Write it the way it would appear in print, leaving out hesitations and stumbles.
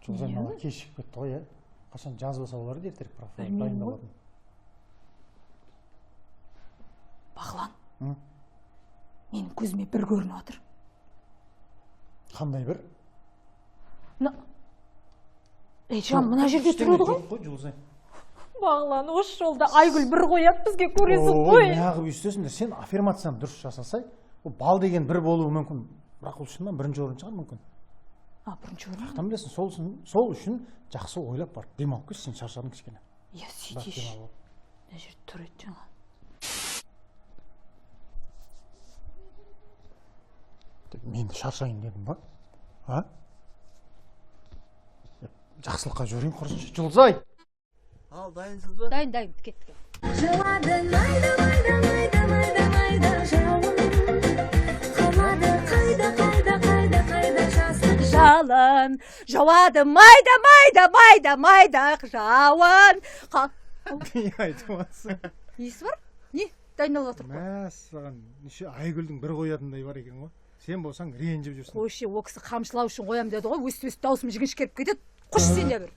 Жұлдызай маған кешігіп кетті ғой, қашан жазбаса олар ертерек бірақ дайындалатын. Бағлан, менің көзіме бір көрініп отыр. Қандай бір? Жан, мына жерде тұрады ғой? Жоқ қой, Жұлдызай. Бағлан, осы жолда Айгүл бір қояды бізге көресің ғой. Неғып үйістесіңдер, сен аффирмацияны дұрыс жасасай, бал деген бір болуы мүмкін, бірақ ол шынымен бірінші орын шығар мүмкін. Бірінші орын? Қақтан білесің, сол үшін жақсы ойлап бар. Демалып кеш, сен шаршадың кішкене. Сөйтейші. Мына жерде тұр еді жаңа. Менді шаршайын дедім ба? Жақсылыққа жүрейін құрсыншы. Жұлдызай! Ал, дайынсыз ба? Дайын, кеттік. Жауады майда, майда, майда, майда, майда жауын. Қалады қайда, қайда, қайда, қайда жастық жалын. Жауады майда, майда, майда, майда жауын. Не айтып отырсың? Несі бар? Не? Дайындалып отыр ғой. Мәссаған, неше Айгүлдің бір қоятындай бар екен ғой. Сен болсаң ренжіп жүрсің. Қойшы, ол кісі қамшылау үшін қоям деді ғой. Өстіп даусым жіңішкеріп кетеді. Қош сен де бір.